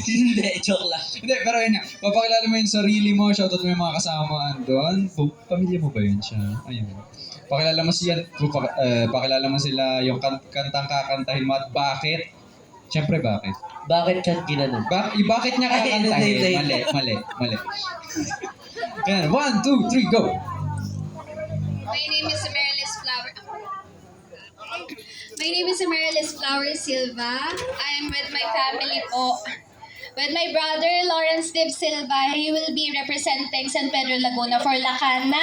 Hindi, joke lang. Hindi, pero yun nga. Papakilala mo yung sarili mo, shoutout mo yung mga kasama doon. Pamilya mo ba yun siya? Ayun. Pakilala mo siya, pakilala mo sila yung kantang kakantahin mo at bakit. Siyempre bakit? Bakit ka ginanon? Bakit niya kakantahin? Hindi. Mali. Yan, 1, 2, 3, go! My name is Marilis Flower. My name is Marilis Flower Silva. I am with my family po. With my brother, Lawrence Dib Silva, he will be representing San Pedro Laguna for Lacana,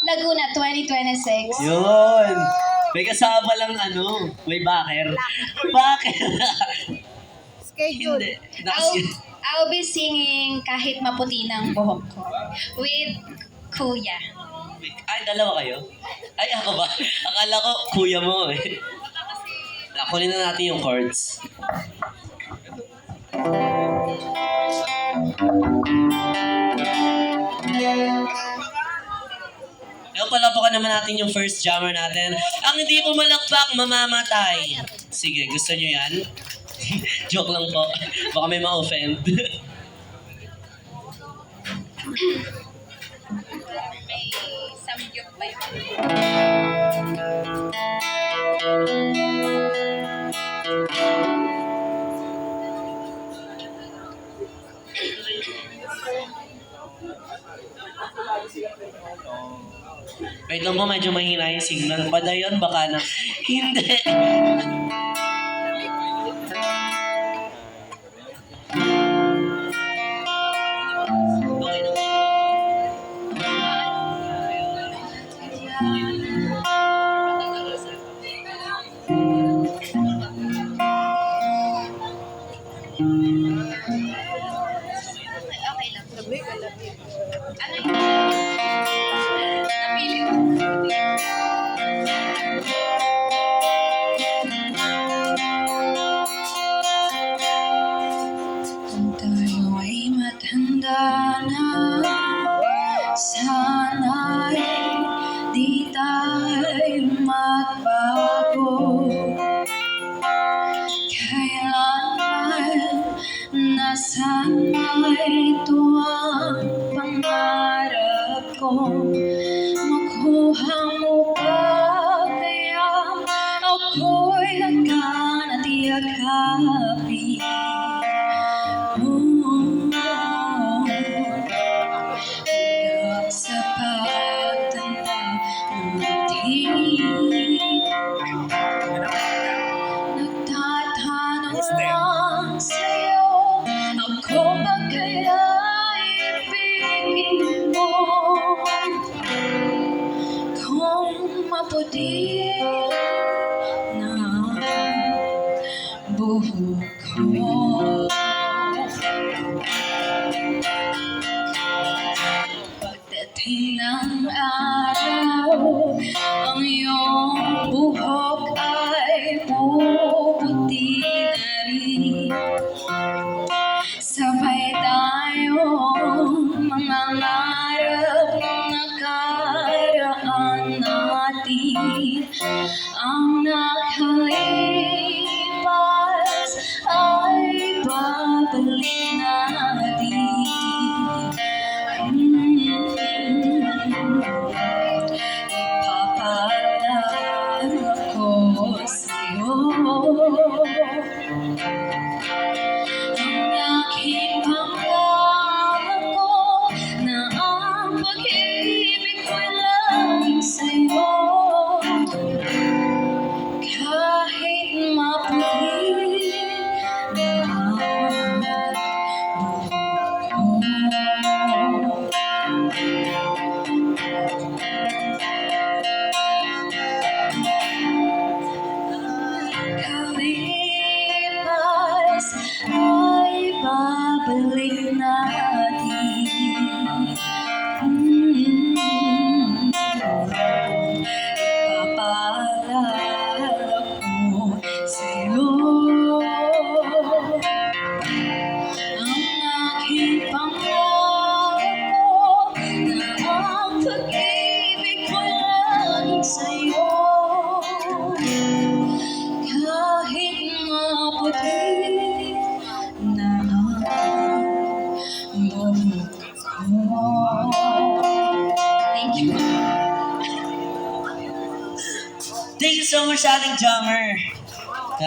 Laguna 2026. Yun! May kasama lang may backer. Backer! Schedule. Hindi. I'll be singing Kahit Maputi ng Buhok Ko with Kuya. Ay, dalawa kayo? Ay, ako ba? Akala ko, kuya mo eh. Kunin na natin yung chords. Ngayon palapakan naman natin yung first jammer natin. Ang hindi pumalakpak, mamamatay. Sige, gusto nyo yan? Joke lang po. Baka may ma-offend. May samgyup pa yun. Wait lang po, medyo mahina yung signal. Padayon, baka na. Hindi. Okay lang. Ano yun? Napili ko. Kung tayo ay matanda na, sana'y di tayo magbago. Kailanman nasan may tuwang pangarap ko, makuha mo pa kaya ako'y hanggan at yakapin. Hanggang sa pagtanda natin, nagtatanong lang sa'yo, ako ba kaya ibigin mo? Kung maputi na buhok ko, pagdating ng araw, ang iyong buhok ay puputi na rin. Sabay tayong mangangarap ng nakaraan natin. Ang nakalipas ay babalik natin. Ipapaalala ko sa'yo ang aking pangako na ang pag-ibig ko'y laging sa'yo. Kahit maputi na ang buhok kalipas ay babalik natin. Ipapaalala ko sa'yo ang aking pangako na ang pag-ibig ko'y laging sa'yo. Kahit maputi na ang Thank you. Thank you so much, ating jammer.